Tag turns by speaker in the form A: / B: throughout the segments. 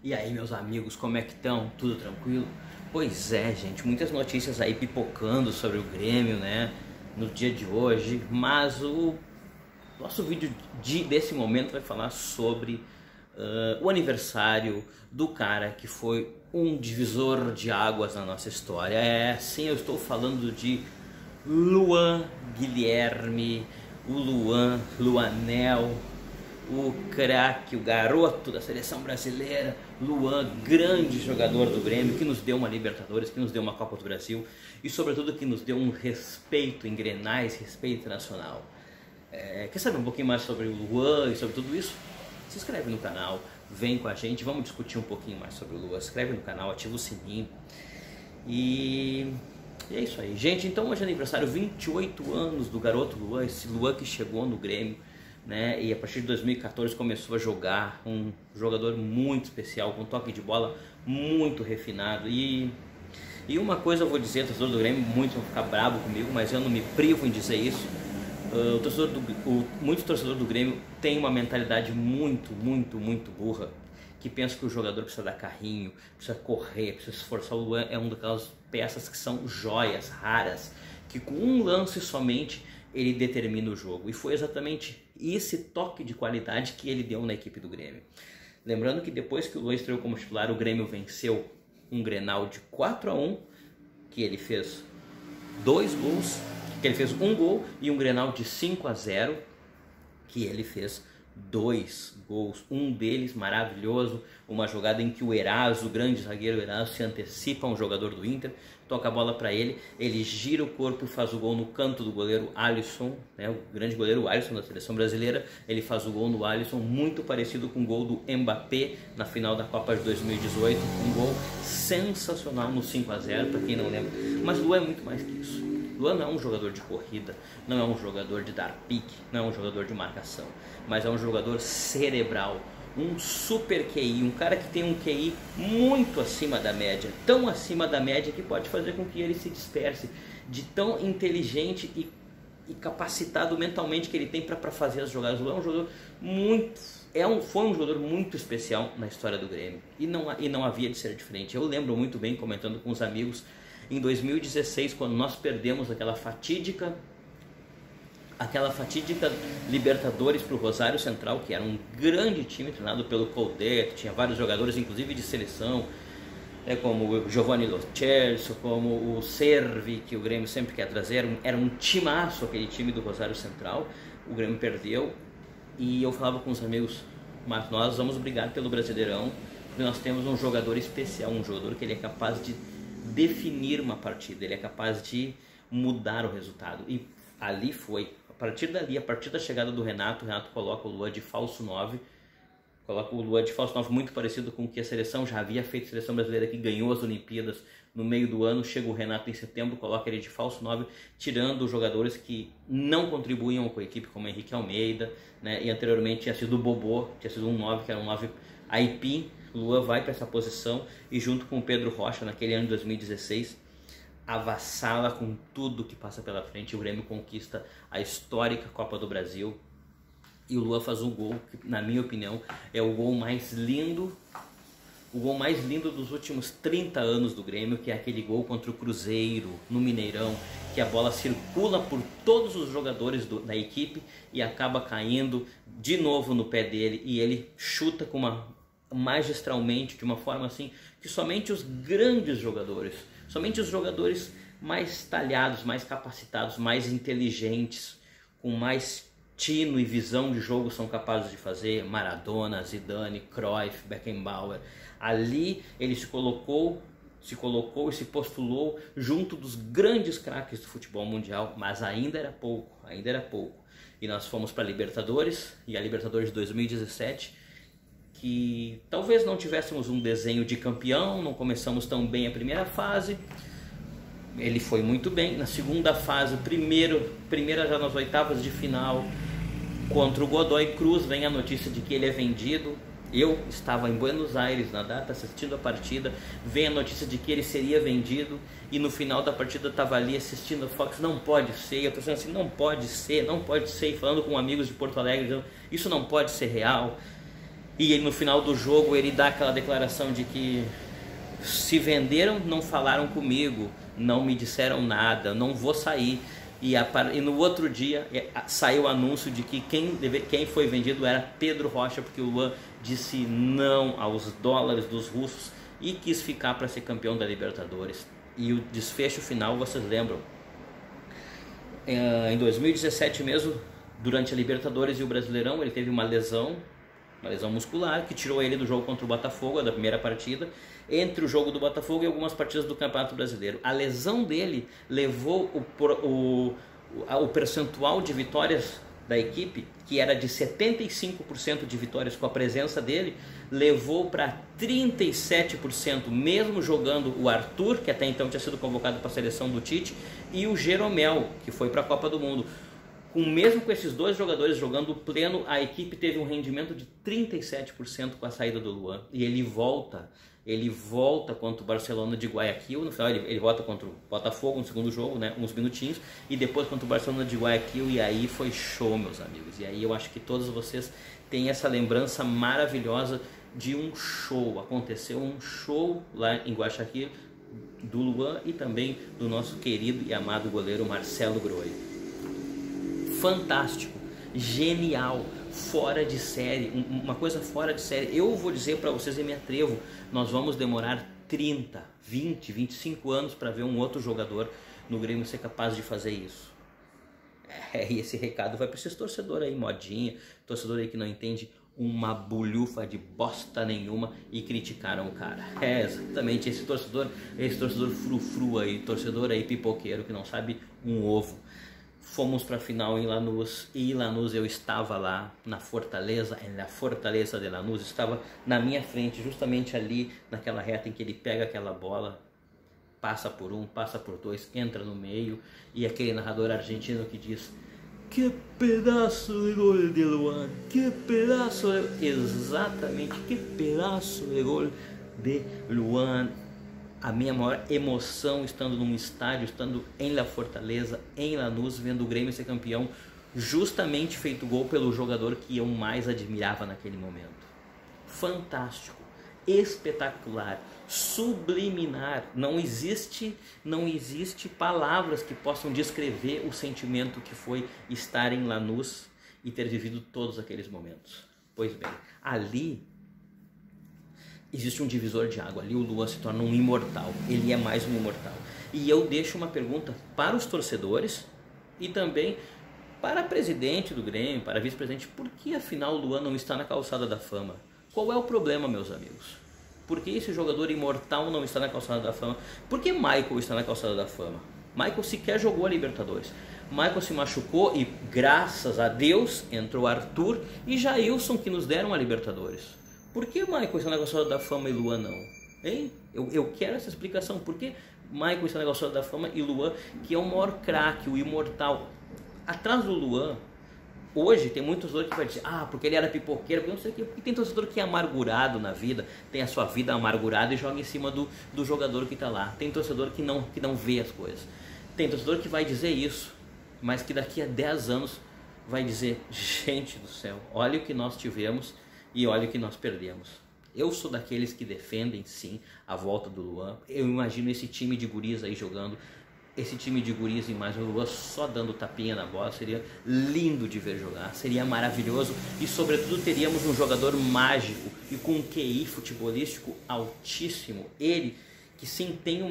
A: E aí, meus amigos, como é que estão? Tudo tranquilo? Pois é, gente, muitas notícias aí pipocando sobre o Grêmio, né, no dia de hoje, mas o nosso vídeo desse momento vai falar sobre o aniversário do cara que foi um divisor de águas na nossa história. É, sim, eu estou falando de Luan Guilherme, o Luanel, o craque, o garoto da seleção brasileira, Luan, grande jogador do Grêmio, que nos deu uma Libertadores, que nos deu uma Copa do Brasil e sobretudo que nos deu um respeito em Grenais, respeito internacional. Quer saber um pouquinho mais sobre o Luan e sobre tudo isso? Se inscreve no canal, vem com a gente, vamos discutir um pouquinho mais sobre o Luan. Se inscreve no canal, ativa o sininho e é isso aí, gente. Então hoje é aniversário, 28 anos do garoto Luan, esse Luan que chegou no Grêmio, né? E a partir de 2014 começou a jogar, um jogador muito especial, com um toque de bola muito refinado. E uma coisa eu vou dizer, torcedor do Grêmio, muitos vão ficar bravo comigo, mas eu não me privo em dizer isso. Muito torcedor do Grêmio tem uma mentalidade muito burra, que pensa que o jogador precisa dar carrinho, precisa correr, precisa se esforçar. O Luan é uma daquelas peças que são joias raras, que com um lance somente ele determina o jogo. E foi exatamente esse toque de qualidade que ele deu na equipe do Grêmio. Lembrando que depois que o Luan estreou como titular, o Grêmio venceu um Grenal de 4-1, que ele fez 2 gols, que ele fez um gol, e um Grenal de 5-0, que ele fez 2 gols, um deles maravilhoso, uma jogada em que o Eraso, o grande zagueiro Eraso, se antecipa a um jogador do Inter, toca a bola para ele, ele gira o corpo e faz o gol no canto do goleiro Alisson, né, o grande goleiro Alisson da seleção brasileira. Ele faz o gol no Alisson, muito parecido com o gol do Mbappé na final da Copa de 2018, um gol sensacional no 5-0, para quem não lembra. Mas o Luan é muito mais que isso. Luan não é um jogador de corrida, não é um jogador de dar pique, não é um jogador de marcação, mas é um jogador cerebral, um super QI, um cara que tem um QI muito acima da média, tão acima da média que pode fazer com que ele se disperse, de tão inteligente e capacitado mentalmente que ele tem para fazer as jogadas. O Luan é um jogador foi um jogador muito especial na história do Grêmio e não havia de ser diferente. Eu lembro muito bem, comentando com os amigos, em 2016, quando nós perdemos aquela fatídica Libertadores para o Rosário Central, que era um grande time treinado pelo Coudet, tinha vários jogadores, inclusive de seleção, como o Giovanni Lo Celso, como o Cervi, que o Grêmio sempre quer trazer. Era um timaço aquele time do Rosário Central. O Grêmio perdeu e eu falava com os amigos, mas nós vamos brigar pelo Brasileirão, porque nós temos um jogador especial, um jogador que ele é capaz de definir uma partida, ele é capaz de mudar o resultado. E ali foi, a partir da chegada do Renato, o Renato coloca o Luan de falso 9, muito parecido com o que a seleção já havia feito, a seleção brasileira que ganhou as Olimpíadas no meio do ano. Chega o Renato em setembro, coloca ele de falso 9, tirando os jogadores que não contribuíam com a equipe, como Henrique Almeida, né? E anteriormente tinha sido o Bobô, tinha sido um 9, que era um 9 Aipim. Luan vai para essa posição e, junto com o Pedro Rocha, naquele ano de 2016, avassala com tudo que passa pela frente. O Grêmio conquista a histórica Copa do Brasil e o Luan faz um gol que, na minha opinião, é o gol mais lindo dos últimos 30 anos do Grêmio, que é aquele gol contra o Cruzeiro no Mineirão, que a bola circula por todos os jogadores da equipe e acaba caindo de novo no pé dele, e ele chuta magistralmente, de uma forma assim que somente os grandes jogadores, somente os jogadores mais talhados, mais capacitados, mais inteligentes, com mais tino e visão de jogo são capazes de fazer. Maradona, Zidane, Cruyff, Beckenbauer. Ali ele se colocou e se postulou junto dos grandes craques do futebol mundial, mas ainda era pouco. E nós fomos para a Libertadores, e a Libertadores de 2017, que talvez não tivéssemos um desenho de campeão, não começamos tão bem a primeira fase. Ele foi muito bem. Na segunda fase, primeira já nas oitavas de final, contra o Godoy Cruz, vem a notícia de que ele é vendido. Eu estava em Buenos Aires na data, assistindo a partida, vem a notícia de que ele seria vendido, e no final da partida estava ali assistindo a Fox. Não pode ser, eu estou dizendo assim, não pode ser, e falando com amigos de Porto Alegre, dizendo, isso não pode ser real. E ele, no final do jogo ele dá aquela declaração de que se venderam, não falaram comigo, não me disseram nada, não vou sair. E no outro dia saiu o anúncio de que quem foi vendido era Pedro Rocha, porque o Luan disse não aos dólares dos russos e quis ficar para ser campeão da Libertadores. E o desfecho final, vocês lembram? Em 2017 mesmo, durante a Libertadores e o Brasileirão, ele teve uma lesão muscular que tirou ele do jogo contra o Botafogo, da primeira partida, entre o jogo do Botafogo e algumas partidas do Campeonato Brasileiro. A lesão dele levou o percentual de vitórias da equipe, que era de 75% de vitórias com a presença dele, levou para 37%, mesmo jogando o Arthur, que até então tinha sido convocado para a seleção do Tite, e o Jeromel, que foi para a Copa do Mundo. Mesmo com esses dois jogadores jogando pleno, a equipe teve um rendimento de 37% com a saída do Luan. E ele volta contra o Barcelona de Guayaquil. No final ele volta contra o Botafogo no segundo jogo, né, uns minutinhos, e depois contra o Barcelona de Guayaquil, e aí foi show, meus amigos. E aí eu acho que todos vocês têm essa lembrança maravilhosa de um show. Aconteceu um show lá em Guayaquil do Luan e também do nosso querido e amado goleiro Marcelo Groi. Fantástico, genial, fora de série, uma coisa fora de série. Eu vou dizer para vocês, e me atrevo, nós vamos demorar 30, 20, 25 anos para ver um outro jogador no Grêmio ser capaz de fazer isso. E esse recado vai para esses torcedores aí, modinha, torcedor aí que não entende uma bulhufa de bosta nenhuma e criticaram o cara. Exatamente, esse torcedor frufru aí, torcedor aí pipoqueiro que não sabe um ovo. Fomos para a final em Lanús, e em Lanús eu estava lá na Fortaleza de Lanús, estava na minha frente, justamente ali naquela reta em que ele pega aquela bola, passa por um, passa por dois, entra no meio, e aquele narrador argentino que diz: que pedaço de gol de Luan, que pedaço de... Exatamente, que pedaço de gol de Luan. A minha maior emoção estando num estádio, estando em La Fortaleza, em Lanús, vendo o Grêmio ser campeão, justamente feito gol pelo jogador que eu mais admirava naquele momento. Fantástico, espetacular, subliminar. Não existe palavras que possam descrever o sentimento que foi estar em Lanús e ter vivido todos aqueles momentos. Pois bem, ali existe um divisor de água, ali o Luan se torna um imortal, ele é mais um imortal. E eu deixo uma pergunta para os torcedores e também para a presidente do Grêmio, para a vice-presidente: por que afinal o Luan não está na calçada da fama? Qual é o problema, meus amigos? Por que esse jogador imortal não está na calçada da fama? Por que Michael está na calçada da fama? Michael sequer jogou a Libertadores. Michael se machucou e, graças a Deus, entrou Arthur e Jailson, que nos deram a Libertadores. Por que Michael está na calçada da fama e Luan não? Hein? Eu quero essa explicação. Por que Michael está na calçada da fama e Luan, que é o maior craque, o imortal? Atrás do Luan, hoje tem muito torcedor que vai dizer: porque ele era pipoqueiro, porque não sei o quê. Porque tem torcedor que é amargurado na vida, tem a sua vida amargurada e joga em cima do jogador que está lá. Tem torcedor que não vê as coisas. Tem torcedor que vai dizer isso, mas que daqui a 10 anos vai dizer: gente do céu, olha o que nós tivemos e olha o que nós perdemos. Eu sou daqueles que defendem sim a volta do Luan. Eu imagino esse time de guris aí jogando, esse time de guris e mais o Luan só dando tapinha na bola. Seria lindo de ver jogar, seria maravilhoso, e sobretudo teríamos um jogador mágico e com um QI futebolístico altíssimo. Ele que sim tem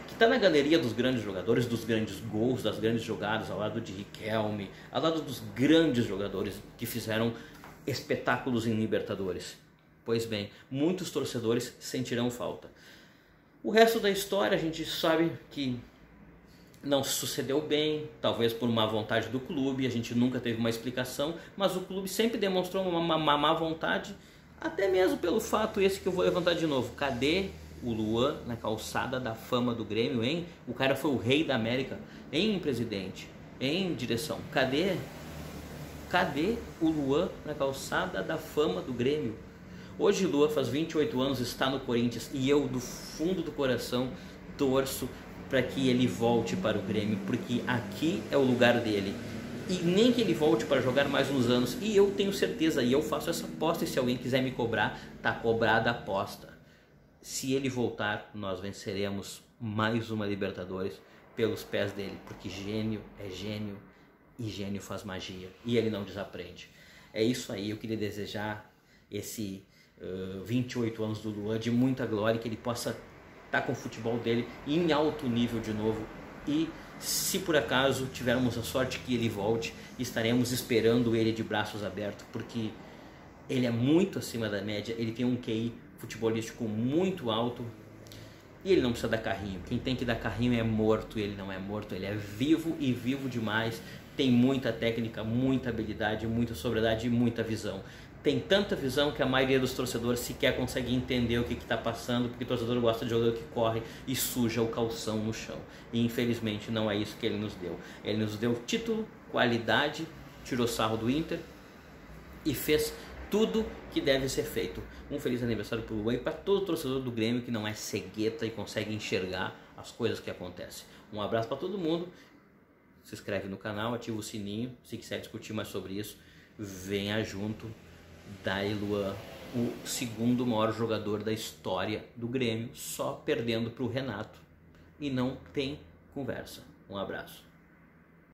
A: que está na galeria dos grandes jogadores, dos grandes gols, das grandes jogadas, ao lado de Riquelme, ao lado dos grandes jogadores que fizeram espetáculos em Libertadores. Pois bem, muitos torcedores sentirão falta. O resto da história a gente sabe que não sucedeu bem, talvez por má vontade do clube, a gente nunca teve uma explicação, mas o clube sempre demonstrou uma má vontade, até mesmo pelo fato esse que eu vou levantar de novo. Cadê o Luan na calçada da fama do Grêmio, hein? O cara foi o rei da América, hein, presidente? Hein, direção? Cadê o Luan na calçada da fama do Grêmio? Hoje o Luan faz 28 anos, está no Corinthians, e eu do fundo do coração torço para que ele volte para o Grêmio, porque aqui é o lugar dele. E nem que ele volte para jogar mais uns anos. E eu tenho certeza, e eu faço essa aposta, e se alguém quiser me cobrar, tá cobrada a aposta. Se ele voltar, nós venceremos mais uma Libertadores pelos pés dele, porque gênio é gênio e gênio faz magia e ele não desaprende. É isso aí, eu queria desejar esse 28 anos do Luan de muita glória, que ele possa estar com o futebol dele em alto nível de novo, e se por acaso tivermos a sorte que ele volte, estaremos esperando ele de braços abertos, porque ele é muito acima da média, ele tem um QI futebolístico muito alto e ele não precisa dar carrinho. Quem tem que dar carrinho é morto, e ele não é morto, ele é vivo e vivo demais. Tem muita técnica, muita habilidade, muita sobriedade e muita visão. Tem tanta visão que a maioria dos torcedores sequer consegue entender o que está passando, porque o torcedor gosta de jogador que corre e suja o calção no chão. E infelizmente não é isso que ele nos deu. Ele nos deu título, qualidade, tirou sarro do Inter e fez tudo que deve ser feito. Um feliz aniversário para o Luan e para todo torcedor do Grêmio que não é cegueta e consegue enxergar as coisas que acontecem. Um abraço para todo mundo. Se inscreve no canal, ativa o sininho. Se quiser discutir mais sobre isso, venha junto. Daí Luan, o segundo maior jogador da história do Grêmio, só perdendo para o Renato. E não tem conversa. Um abraço.